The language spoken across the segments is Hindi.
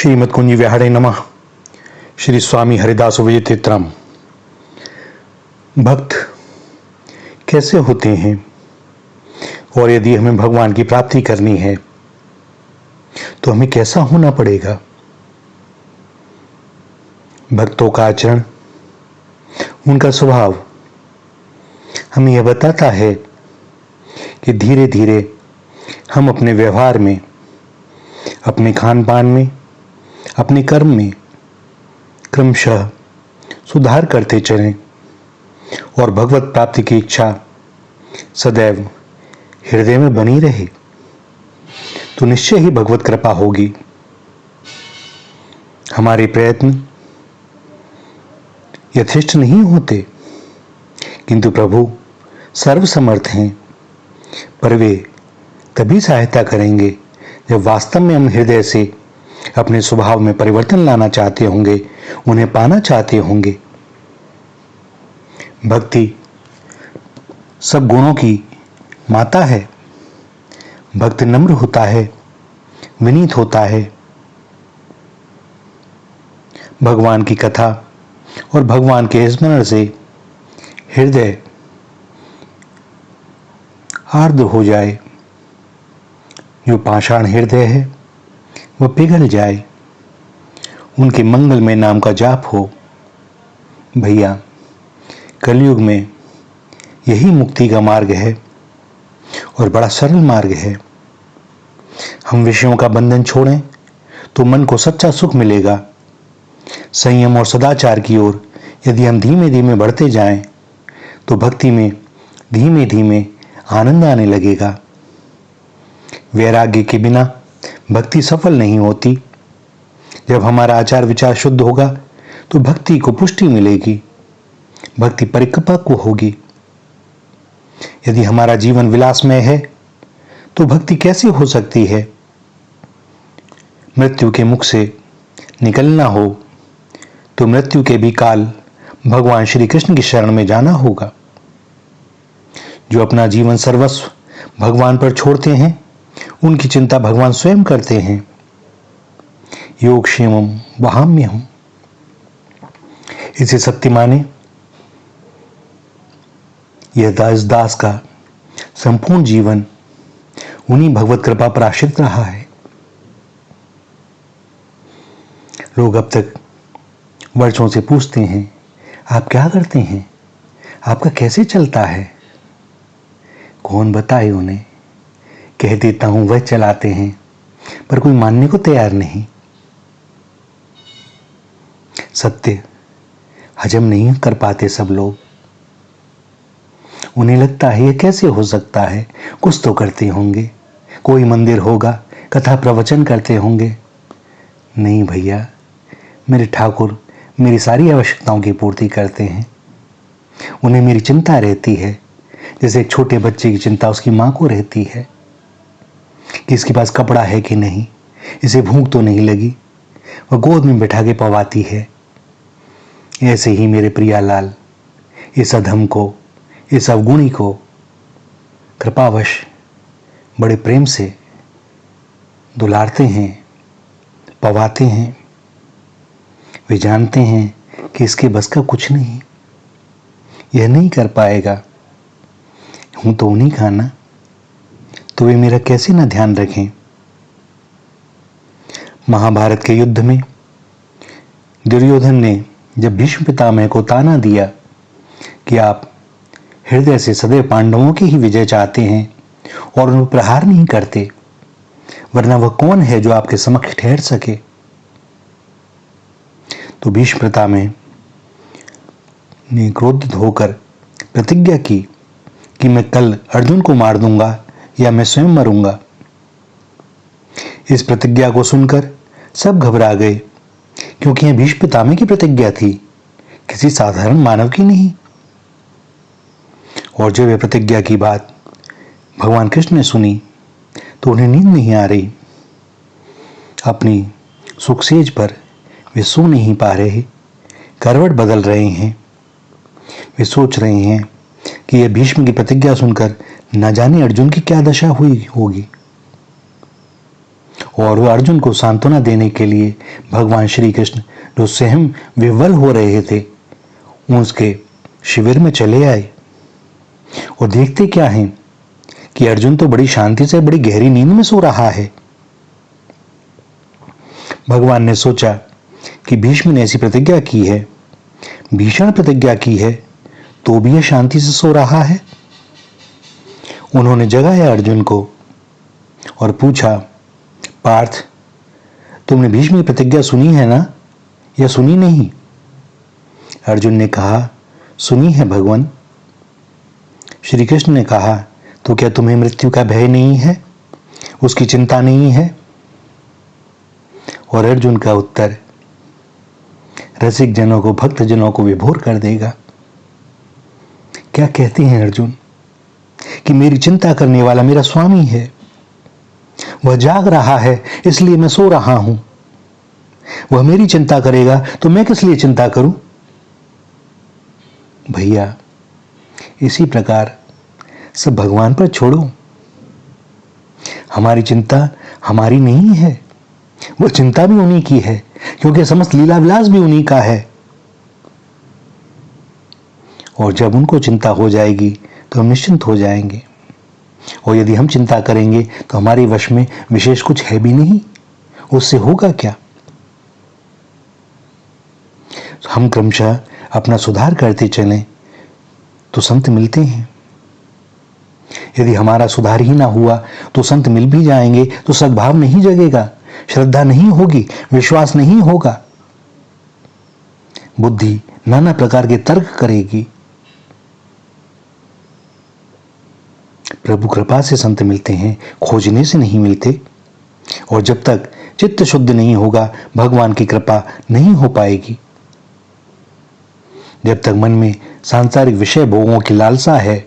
श्रीमद् कुंज विहारे नमः। श्री स्वामी हरिदास विजयतीर्थम। भक्त कैसे होते हैं और यदि हमें भगवान की प्राप्ति करनी है तो हमें कैसा होना पड़ेगा? भक्तों का आचरण, उनका स्वभाव हमें यह बताता है कि धीरे धीरे हम अपने व्यवहार में, अपने खान पान में, अपने कर्म में क्रमशः सुधार करते चलें और भगवत प्राप्ति की इच्छा सदैव हृदय में बनी रहे तो निश्चय ही भगवत कृपा होगी। हमारे प्रयत्न यथेष्ट नहीं होते, किंतु प्रभु सर्वसमर्थ हैं, पर वे तभी सहायता करेंगे जब वास्तव में हम हृदय से अपने स्वभाव में परिवर्तन लाना चाहते होंगे, उन्हें पाना चाहते होंगे। भक्ति सब गुणों की माता है। भक्त नम्र होता है, विनीत होता है। भगवान की कथा और भगवान के स्मरण से हृदय आर्द्र हो जाए, जो पाषाण हृदय है वह पिघल जाए, उनके मंगलमय नाम का जाप हो। भैया, कलयुग में यही मुक्ति का मार्ग है और बड़ा सरल मार्ग है। हम विषयों का बंधन छोड़ें तो मन को सच्चा सुख मिलेगा। संयम और सदाचार की ओर यदि हम धीमे धीमे बढ़ते जाएं तो भक्ति में धीमे धीमे आनंद आने लगेगा। वैराग्य के बिना भक्ति सफल नहीं होती। जब हमारा आचार विचार शुद्ध होगा तो भक्ति को पुष्टि मिलेगी, भक्ति परिपक्व होगी। यदि हमारा जीवन विलासमय है तो भक्ति कैसे हो सकती है? मृत्यु के मुख से निकलना हो तो मृत्यु के भी काल भगवान श्री कृष्ण की शरण में जाना होगा। जो अपना जीवन सर्वस्व भगवान पर छोड़ते हैं, उनकी चिंता भगवान स्वयं करते हैं। योगक्षेमम वहाम्यहम्, इसे सत्य माने। यह दास का संपूर्ण जीवन उन्हीं भगवत कृपा पर आश्रित रहा है। लोग अब तक वर्षों से पूछते हैं, आप क्या करते हैं, आपका कैसे चलता है? कौन बताए उन्हें? कह देता हूं वह चलाते हैं, पर कोई मानने को तैयार नहीं। सत्य हजम नहीं कर पाते सब लोग। उन्हें लगता है यह कैसे हो सकता है, कुछ तो करते होंगे, कोई मंदिर होगा, कथा प्रवचन करते होंगे। नहीं भैया, मेरे ठाकुर मेरी सारी आवश्यकताओं की पूर्ति करते हैं। उन्हें मेरी चिंता रहती है, जैसे एक छोटे बच्चे की चिंता उसकी मां को रहती है कि इसके पास कपड़ा है कि नहीं, इसे भूख तो नहीं लगी, वह गोद में बैठा के पवाती है। ऐसे ही मेरे प्रियालाल इस अधम को, इस अवगुणी को कृपावश बड़े प्रेम से दुलारते हैं, पवाते हैं। वे जानते हैं कि इसके बस का कुछ नहीं, यह नहीं कर पाएगा। हूं तो उन्हीं का ना, तो वे मेरा कैसे ना ध्यान रखें। महाभारत के युद्ध में दुर्योधन ने जब भीष्म पितामह को ताना दिया कि आप हृदय से सदैव पांडवों की ही विजय चाहते हैं और उन पर प्रहार नहीं करते, वरना वह कौन है जो आपके समक्ष ठहर सके? तो भीष्म पितामह ने क्रोधित होकर प्रतिज्ञा की कि मैं कल अर्जुन को मार दूंगा या मैं स्वयं मरूंगा। इस प्रतिज्ञा को सुनकर सब घबरा गए, क्योंकि यह भीष्म पितामह की प्रतिज्ञा थी, किसी साधारण मानव की नहीं। और जब यह प्रतिज्ञा की बात भगवान कृष्ण ने सुनी तो उन्हें नींद नहीं आ रही। अपनी सुखसेज पर वे सो नहीं पा रहे, करवट बदल रहे हैं। वे सोच रहे हैं कि यह भीष्म की प्रतिज्ञा सुनकर न जाने अर्जुन की क्या दशा हुई होगी। और वह अर्जुन को सांत्वना देने के लिए भगवान श्री कृष्ण जो स्वयं विह्वल हो रहे थे उसके शिविर में चले आए। और देखते क्या है कि अर्जुन तो बड़ी शांति से बड़ी गहरी नींद में सो रहा है। भगवान ने सोचा कि भीष्म ने ऐसी प्रतिज्ञा की है, भीषण प्रतिज्ञा की है, तो भी यह शांति से सो रहा है। उन्होंने जगाया अर्जुन को और पूछा, पार्थ, तुमने भीष्म की प्रतिज्ञा सुनी है ना, या सुनी नहीं? अर्जुन ने कहा, सुनी है भगवान। श्री कृष्ण ने कहा, तो क्या तुम्हें मृत्यु का भय नहीं है, उसकी चिंता नहीं है? और अर्जुन का उत्तर रसिक जनों को, भक्त जनों को विभोर कर देगा। क्या कहते हैं अर्जुन कि मेरी चिंता करने वाला मेरा स्वामी है, वह जाग रहा है इसलिए मैं सो रहा हूं, वह मेरी चिंता करेगा तो मैं किस लिए चिंता करूं? भैया, इसी प्रकार सब भगवान पर छोड़ो। हमारी चिंता हमारी नहीं है, वो चिंता भी उन्हीं की है, क्योंकि समस्त लीला विलास भी उन्हीं का है। और जब उनको चिंता हो जाएगी तो हम निश्चिंत हो जाएंगे। और यदि हम चिंता करेंगे तो हमारे वश में विशेष कुछ है भी नहीं, उससे होगा क्या? हम क्रमशः अपना सुधार करते चलें तो संत मिलते हैं। यदि हमारा सुधार ही ना हुआ तो संत मिल भी जाएंगे तो सद्भाव नहीं जगेगा, श्रद्धा नहीं होगी, विश्वास नहीं होगा, बुद्धि नाना प्रकार के तर्क करेगी। प्रभु कृपा से संत मिलते हैं, खोजने से नहीं मिलते। और जब तक चित्त शुद्ध नहीं होगा भगवान की कृपा नहीं हो पाएगी। जब तक मन में सांसारिक विषय भोगों की लालसा है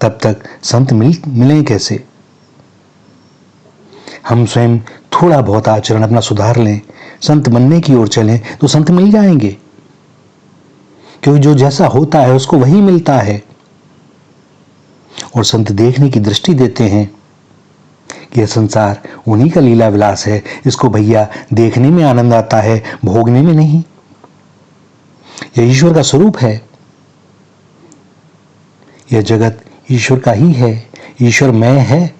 तब तक संत मिलें कैसे? हम स्वयं थोड़ा बहुत आचरण अपना सुधार लें, संत बनने की ओर चलें तो संत मिल जाएंगे, क्योंकि जो जैसा होता है उसको वही मिलता है। और संत देखने की दृष्टि देते हैं कि यह संसार उन्हीं का लीला विलास है, इसको भैया देखने में आनंद आता है, भोगने में नहीं। यह ईश्वर का स्वरूप है, यह जगत ईश्वर का ही है, ईश्वरमय है।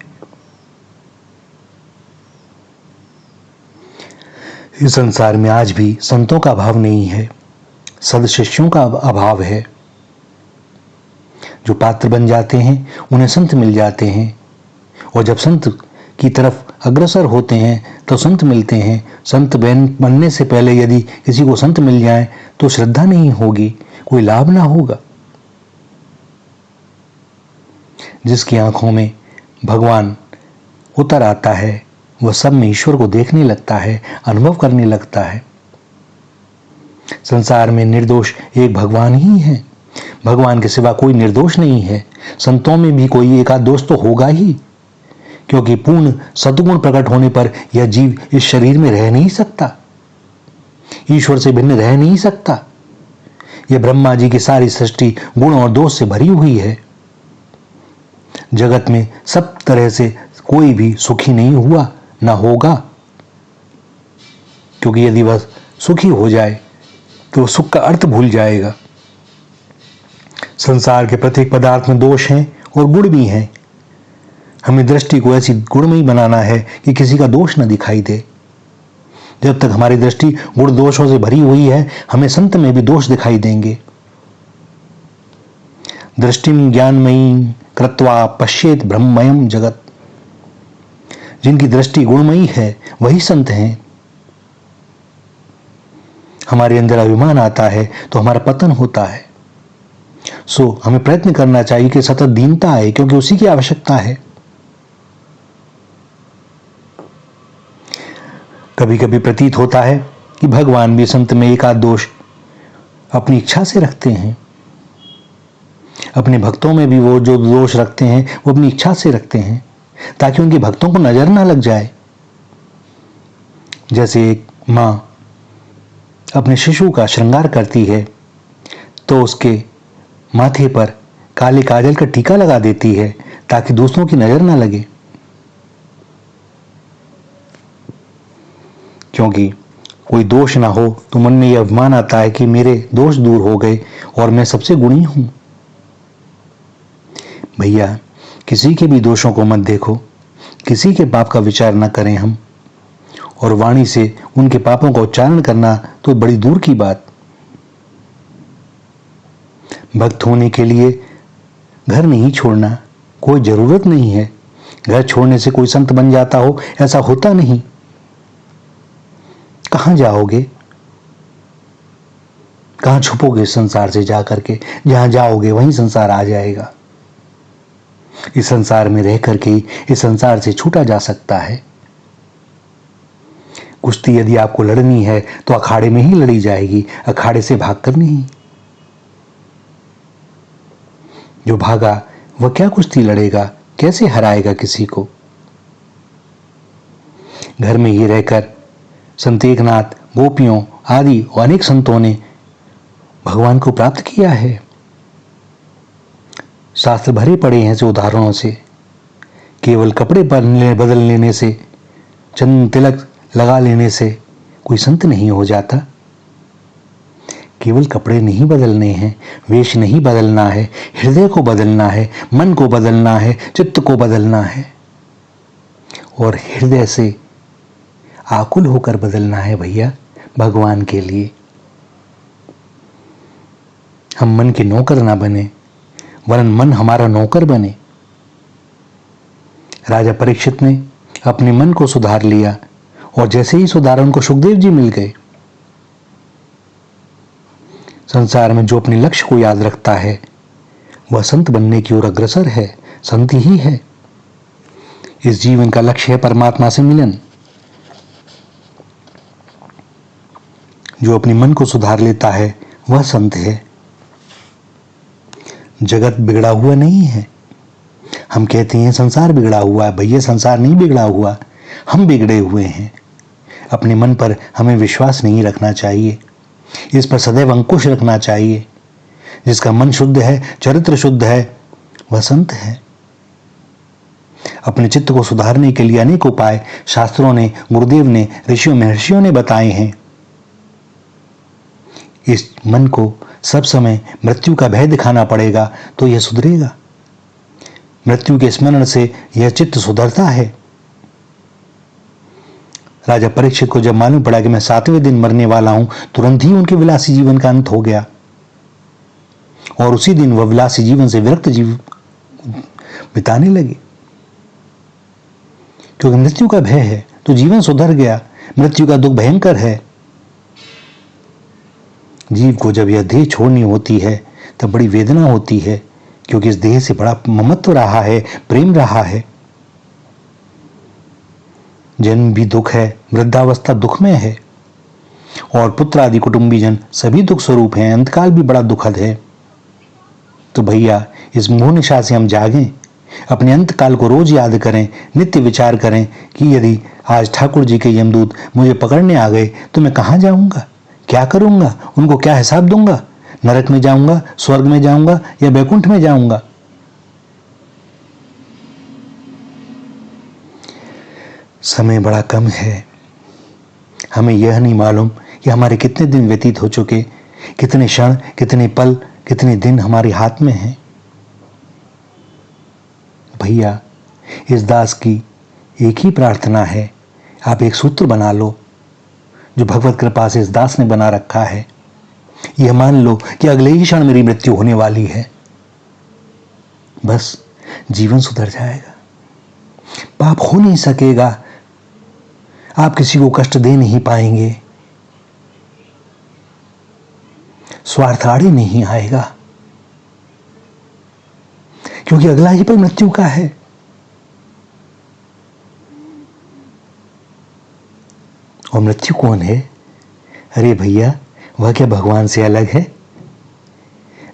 इस संसार में आज भी संतों का अभाव नहीं है, सदशिष्यों का अभाव है। जो पात्र बन जाते हैं उन्हें संत मिल जाते हैं, और जब संत की तरफ अग्रसर होते हैं तो संत मिलते हैं। संत बनने से पहले यदि किसी को संत मिल जाए तो श्रद्धा नहीं होगी, कोई लाभ ना होगा। जिसकी आंखों में भगवान उतर आता है वह सब में ईश्वर को देखने लगता है, अनुभव करने लगता है। संसार में निर्दोष एक भगवान ही है, भगवान के सिवा कोई निर्दोष नहीं है। संतों में भी कोई एकाध दोष तो होगा ही, क्योंकि पूर्ण सद्गुण प्रकट होने पर यह जीव इस शरीर में रह नहीं सकता, ईश्वर से भिन्न रह नहीं सकता। यह ब्रह्मा जी की सारी सृष्टि गुण और दोष से भरी हुई है। जगत में सब तरह से कोई भी सुखी नहीं हुआ, ना होगा, क्योंकि यदि वह सुखी हो जाए तो सुख का अर्थ भूल जाएगा। संसार के प्रत्येक पदार्थ में दोष हैं और गुण भी हैं। हमें दृष्टि को ऐसी गुणमयी बनाना है कि किसी का दोष न दिखाई दे। जब तक हमारी दृष्टि गुण दोषों से भरी हुई है हमें संत में भी दोष दिखाई देंगे। दृष्टिम ज्ञानमयी कृत्वा पश्येत ब्रह्ममयम जगत। जिनकी दृष्टि गुणमयी है वही संत हैं। हमारे अंदर अभिमान आता है तो हमारा पतन होता है। सो हमें प्रयत्न करना चाहिए कि सतत दीनता आए, क्योंकि उसी की आवश्यकता है। कभी कभी प्रतीत होता है कि भगवान भी संत में एकाध दोष अपनी इच्छा से रखते हैं। अपने भक्तों में भी वो जो दोष रखते हैं वो अपनी इच्छा से रखते हैं, ताकि उनके भक्तों को नजर ना लग जाए। जैसे एक माँ अपने शिशु का श्रृंगार करती है तो उसके माथे पर काले काजल का टीका लगा देती है ताकि दूसरों की नजर ना लगे। क्योंकि कोई दोष ना हो तो मन में यह अभिमान आता है कि मेरे दोष दूर हो गए और मैं सबसे गुणी हूं। भैया, किसी के भी दोषों को मत देखो, किसी के पाप का विचार न करें हम, और वाणी से उनके पापों का उच्चारण करना तो बड़ी दूर की बात। भक्त होने के लिए घर नहीं छोड़ना, कोई जरूरत नहीं है। घर छोड़ने से कोई संत बन जाता हो, ऐसा होता नहीं। कहां जाओगे, कहां छुपोगे संसार से जाकर के? जहां जाओगे वहीं संसार आ जाएगा। इस संसार में रह करके इस संसार से छूटा जा सकता है। कुश्ती यदि आपको लड़नी है तो अखाड़े में ही लड़ी जाएगी, अखाड़े से भागकर नहीं। जो भागा वह क्या कुश्ती लड़ेगा, कैसे हराएगा किसी को? घर में ही रहकर संत एकनाथ, गोपियों आदि अनेक संतों ने भगवान को प्राप्त किया है। शास्त्र भरे पड़े हैं ऐसे उदाहरणों से। केवल कपड़े बदल लेने से, चंदन तिलक लगा लेने से कोई संत नहीं हो जाता। केवल कपड़े नहीं बदलने हैं, वेश नहीं बदलना है, हृदय को बदलना है, मन को बदलना है, चित्त को बदलना है, और हृदय से आकुल होकर बदलना है भैया, भगवान के लिए। हम मन के नौकर ना बने, वरन मन हमारा नौकर बने। राजा परीक्षित ने अपने मन को सुधार लिया, और जैसे ही सुधारा उनको सुखदेव जी मिल गए। संसार में जो अपने लक्ष्य को याद रखता है वह संत बनने की ओर अग्रसर है, संत ही है। इस जीवन का लक्ष्य है परमात्मा से मिलन। जो अपने मन को सुधार लेता है वह संत है। जगत बिगड़ा हुआ नहीं है। हम कहते हैं संसार बिगड़ा हुआ है। भैया, संसार नहीं बिगड़ा हुआ, हम बिगड़े हुए हैं। अपने मन पर हमें विश्वास नहीं रखना चाहिए, इस पर सदैव अंकुश रखना चाहिए। जिसका मन शुद्ध है, चरित्र शुद्ध है, वह संत है। अपने चित्त को सुधारने के लिए अनेक उपाय शास्त्रों ने, गुरुदेव ने, ऋषियों महर्षियों ने बताए हैं। इस मन को सब समय मृत्यु का भय दिखाना पड़ेगा तो यह सुधरेगा। मृत्यु के स्मरण से यह चित्त सुधरता है। राजा परीक्षित को जब मालूम पड़ा कि मैं 7वें दिन मरने वाला हूं, तुरंत ही उनके विलासी जीवन का अंत हो गया, और उसी दिन वह विलासी जीवन से विरक्त जीवन बिताने लगे। क्योंकि मृत्यु का भय है तो जीवन सुधर गया। मृत्यु का दुख भयंकर है। जीव को जब यह देह छोड़नी होती है तब बड़ी वेदना होती है, क्योंकि इस देह से बड़ा ममत्व रहा है, प्रेम रहा है। जन्म भी दुख है, वृद्धावस्था दुखमय है, और पुत्र आदि कुटुंबीजन सभी दुख स्वरूप हैं। अंतकाल भी बड़ा दुखद है। तो भैया, इस मोह निशा से हम जागें, अपने अंतकाल को रोज याद करें, नित्य विचार करें कि यदि आज ठाकुर जी के यमदूत मुझे पकड़ने आ गए तो मैं कहां जाऊंगा, क्या करूंगा, उनको क्या हिसाब दूंगा? नरक में जाऊंगा, स्वर्ग में जाऊंगा, या बैकुंठ में जाऊंगा? समय बड़ा कम है। हमें यह नहीं मालूम कि हमारे कितने दिन व्यतीत हो चुके, कितने क्षण, कितने पल, कितने दिन हमारे हाथ में हैं। भैया, इस दास की एक ही प्रार्थना है, आप एक सूत्र बना लो जो भगवत कृपा से इस दास ने बना रखा है। यह मान लो कि अगले ही क्षण मेरी मृत्यु होने वाली है, बस जीवन सुधर जाएगा, पाप हो नहीं सकेगा, आप किसी को कष्ट दे नहीं पाएंगे, स्वार्थ आड़े नहीं आएगा, क्योंकि अगला ही पल मृत्यु का है। और मृत्यु कौन है? अरे भैया, वह क्या भगवान से अलग है?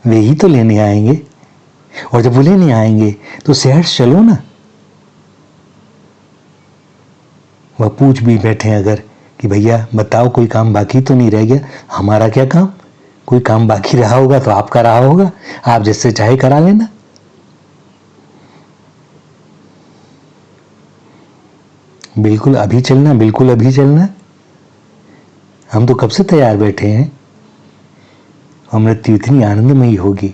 वे ही तो लेने आएंगे, और जब वो लेने आएंगे तो सहर्ष चलो ना। वह पूछ भी बैठे अगर कि भैया बताओ, कोई काम बाकी तो नहीं रह गया? हमारा क्या काम? कोई काम बाकी रहा होगा तो आपका रहा होगा, आप जिससे चाहे करा लेना। बिल्कुल अभी चलना, बिल्कुल अभी चलना। हम तो कब से तैयार बैठे हैं और मृत्यु इतनी आनंदमयी होगी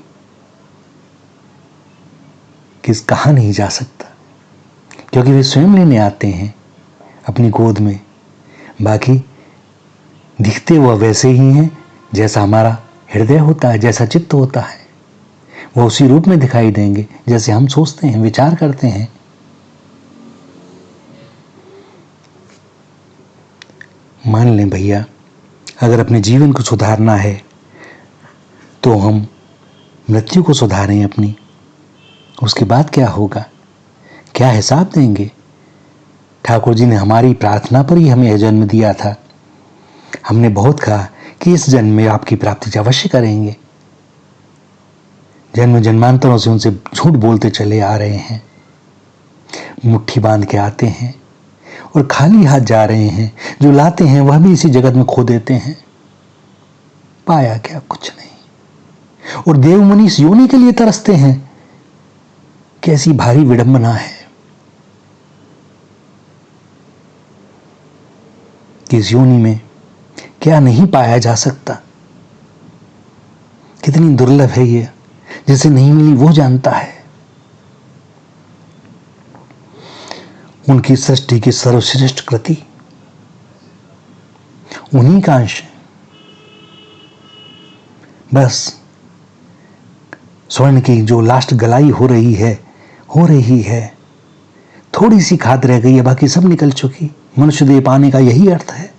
कि कहा नहीं जा सकता, क्योंकि वे स्वयं लेने आते हैं अपनी गोद में। बाकी दिखते वह वैसे ही हैं जैसा हमारा हृदय होता है, जैसा चित्त होता है। वो उसी रूप में दिखाई देंगे जैसे हम सोचते हैं, विचार करते हैं। मान लें भैया, अगर अपने जीवन को सुधारना है तो हम मृत्यु को सुधारें अपनी। उसके बाद क्या होगा, क्या हिसाब देंगे? ठाकुर जी ने हमारी प्रार्थना पर ही हमें यह जन्म दिया था। हमने बहुत कहा कि इस जन्म में आपकी प्राप्ति अवश्य करेंगे। जन्म जन्मांतरों से उनसे झूठ बोलते चले आ रहे हैं, मुट्ठी बांध के आते हैं और खाली हाथ जा रहे हैं। जो लाते हैं वह भी इसी जगत में खो देते हैं। पाया क्या? कुछ नहीं। और देव मुनि इस योनि के लिए तरसते हैं। कैसी भारी विडंबना है कि इस योनि में क्या नहीं पाया जा सकता। कितनी दुर्लभ है ये, जिसे नहीं मिली वो जानता है। उनकी सृष्टि की सर्वश्रेष्ठ कृति उन्हीं का अंश है। बस स्वर्ण की जो लास्ट गलाई हो रही है, थोड़ी सी खाद रह गई है, बाकी सब निकल चुकी। मनुष्य देह पाने का यही अर्थ है।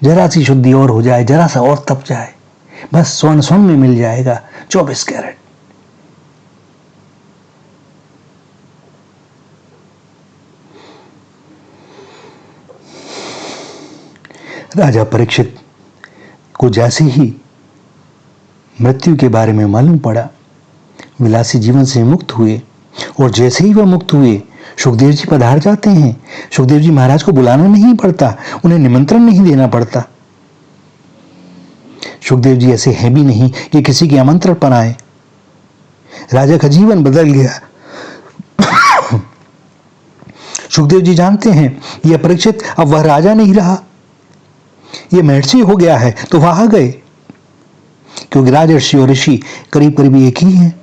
जरा सी शुद्धि और हो जाए, जरा सा और तप जाए, बस स्वर्ण स्वर्ण में मिल जाएगा 24 कैरेट। राजा परीक्षित को जैसे ही मृत्यु के बारे में मालूम पड़ा, विलासी जीवन से मुक्त हुए। और जैसे ही वह मुक्त हुए, सुखदेव जी पधार जाते हैं। सुखदेव जी महाराज को बुलाना नहीं पड़ता, उन्हें निमंत्रण नहीं देना पड़ता। सुखदेव जी ऐसे हैं भी नहीं कि किसी के आमंत्रण पर आए। राजा का जीवन बदल गया। सुखदेव जी जानते हैं यह परीक्षित अब वह राजा नहीं रहा, यह महर्षि हो गया है, तो वह आ गए। क्योंकि राजर्षि और ऋषि करीब करीब एक ही हैं।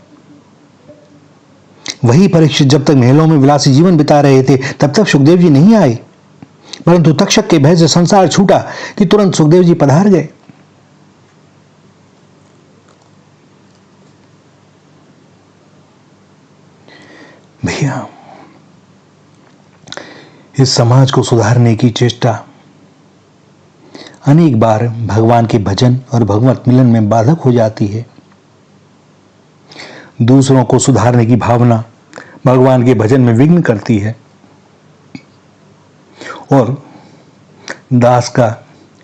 वही परीक्षित जब तक महलों में विलासी जीवन बिता रहे थे, तब तक सुखदेव जी नहीं आए। परंतु तक्षक के भय से संसार छूटा कि तुरंत सुखदेव जी पधार गए। भैया, इस समाज को सुधारने की चेष्टा अनेक बार भगवान के भजन और भगवत मिलन में बाधक हो जाती है। दूसरों को सुधारने की भावना भगवान के भजन में विघ्न करती है। और दास का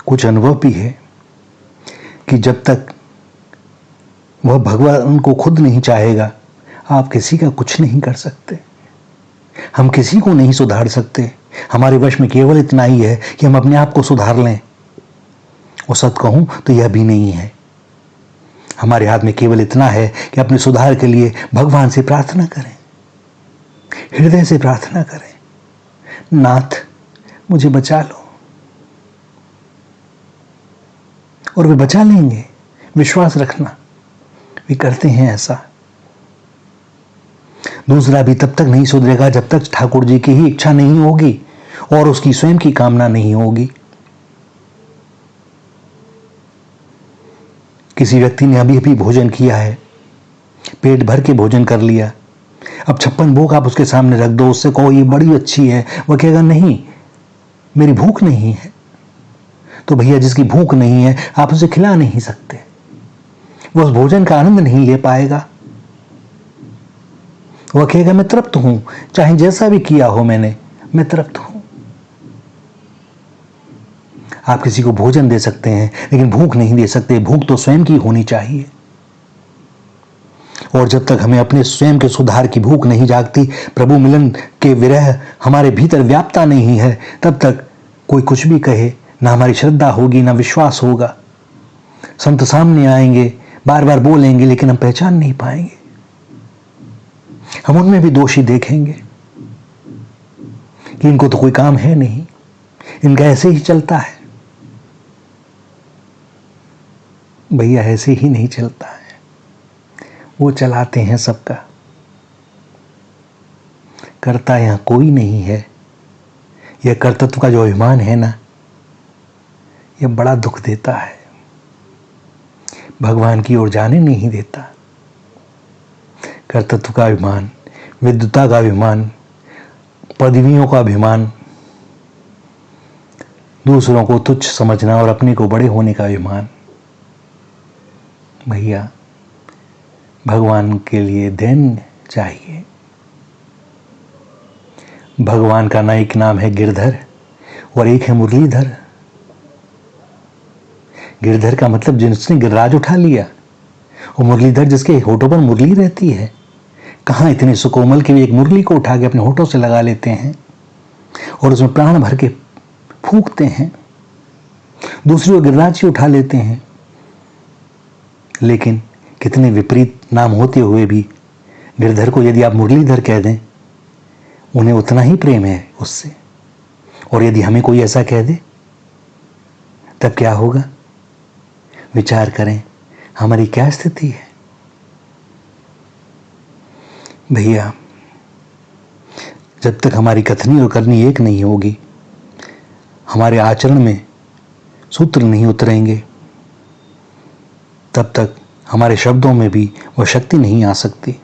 कुछ अनुभव भी है कि जब तक वह भगवान को खुद नहीं चाहेगा, आप किसी का कुछ नहीं कर सकते। हम किसी को नहीं सुधार सकते। हमारे वश में केवल इतना ही है कि हम अपने आप को सुधार लें। और सच कहूं तो यह भी नहीं है। हमारे हाथ में केवल इतना है कि अपने सुधार के लिए भगवान से प्रार्थना करें, हृदय से प्रार्थना करें, नाथ मुझे बचा लो। और वे बचा लेंगे, विश्वास रखना, वे करते हैं ऐसा। दूसरा भी तब तक नहीं सुधरेगा जब तक ठाकुर जी की ही इच्छा नहीं होगी और उसकी स्वयं की कामना नहीं होगी। किसी व्यक्ति ने अभी अभी भोजन किया है, पेट भर के भोजन कर लिया, अब 56 भोग आप उसके सामने रख दो, उससे कहो ये बड़ी अच्छी है, वह कहेगा नहीं मेरी भूख नहीं है। तो भैया जिसकी भूख नहीं है आप उसे खिला नहीं सकते, वह उस भोजन का आनंद नहीं ले पाएगा। वह कहेगा मैं तृप्त हूं, चाहे जैसा भी किया हो मैंने, मैं तृप्त हूं। आप किसी को भोजन दे सकते हैं लेकिन भूख नहीं दे सकते। भूख तो स्वयं की होनी चाहिए। और जब तक हमें अपने स्वयं के सुधार की भूख नहीं जागती, प्रभु मिलन के विरह हमारे भीतर व्याप्ता नहीं है, तब तक कोई कुछ भी कहे ना हमारी श्रद्धा होगी ना विश्वास होगा। संत सामने आएंगे, बार बार बोलेंगे, लेकिन हम पहचान नहीं पाएंगे। हम उनमें भी दोषी देखेंगे कि इनको तो कोई काम है नहीं, इनका ऐसे ही चलता है। भैया ऐसे ही नहीं चलता है, वो चलाते हैं सबका। करता यहां कोई नहीं है। यह कर्तृत्व का जो अभिमान है ना, यह बड़ा दुख देता है, भगवान की ओर जाने नहीं देता। कर्तृत्व का अभिमान, विद्वता का अभिमान, पदवियों का अभिमान, दूसरों को तुच्छ समझना और अपने को बड़े होने का अभिमान, भैया भगवान के लिए दैन्य चाहिए। भगवान का ना एक नाम है गिरधर और एक है मुरलीधर। गिरधर का मतलब जिसने गिरिराज उठा लिया, और मुरलीधर जिसके होठों पर मुरली रहती है। कहाँ इतने सुकोमल के भी एक मुरली को उठा के अपने होठों से लगा लेते हैं और उसमें प्राण भर के फूंकते हैं, दूसरी ओर गिरिराज ही उठा लेते हैं। लेकिन कितने विपरीत नाम होते हुए भी गिरधर को यदि आप मुरलीधर कह दें, उन्हें उतना ही प्रेम है उससे। और यदि हमें कोई ऐसा कह दे, तब क्या होगा? विचार करें हमारी क्या स्थिति है। भैया जब तक हमारी कथनी और करनी एक नहीं होगी, हमारे आचरण में सूत्र नहीं उतरेंगे, तब तक हमारे शब्दों में भी वह शक्ति नहीं आ सकती।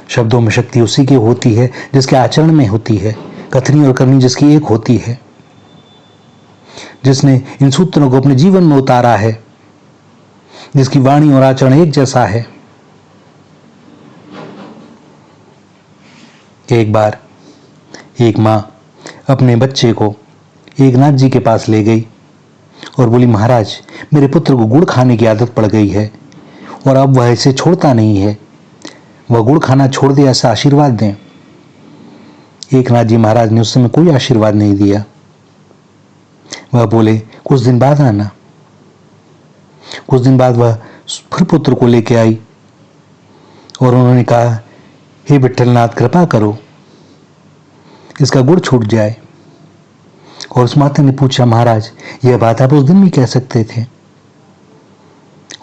शब्दों में शक्ति उसी की होती है जिसके आचरण में होती है। कथनी और करनी जिसकी एक होती है, जिसने इन सूत्रों को अपने जीवन में उतारा है, जिसकी वाणी और आचरण एक जैसा है। एक बार एक माँ अपने बच्चे को एकनाथ जी के पास ले गई और बोली, महाराज मेरे पुत्र को गुड़ खाने की आदत पड़ गई है और अब वह इसे छोड़ता नहीं है, वह गुड़ खाना छोड़ दे, ऐसा आशीर्वाद दें। एकनाथ जी महाराज ने उस समय कोई आशीर्वाद नहीं दिया। वह बोले, कुछ दिन बाद आना। कुछ दिन बाद वह फिर पुत्र को लेके आई और उन्होंने कहा, हे विठलनाथ कृपा करो, इसका गुड़ छूट जाए। और उस माता ने पूछा, महाराज यह बात आप उस दिन भी कह सकते थे।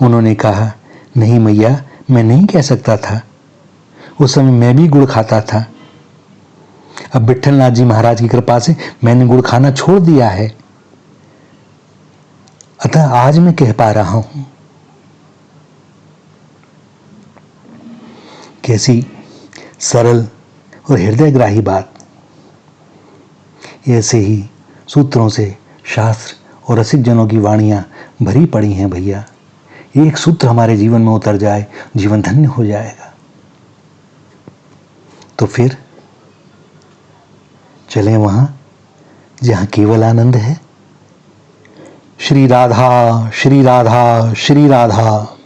उन्होंने कहा, नहीं मैया, मैं नहीं कह सकता था, उस समय मैं भी गुड़ खाता था। अब विठलनाथ जी महाराज की कृपा से मैंने गुड़ खाना छोड़ दिया है, अतः आज मैं कह पा रहा हूं। कैसी सरल और हृदयग्राही बात। ऐसे ही सूत्रों से शास्त्र और रसिक जनों की वाणियां भरी पड़ी हैं भैया। एक सूत्र हमारे जीवन में उतर जाए, जीवन धन्य हो जाएगा। तो फिर चलें वहां जहां केवल आनंद है। श्री राधा श्री राधा श्री राधा।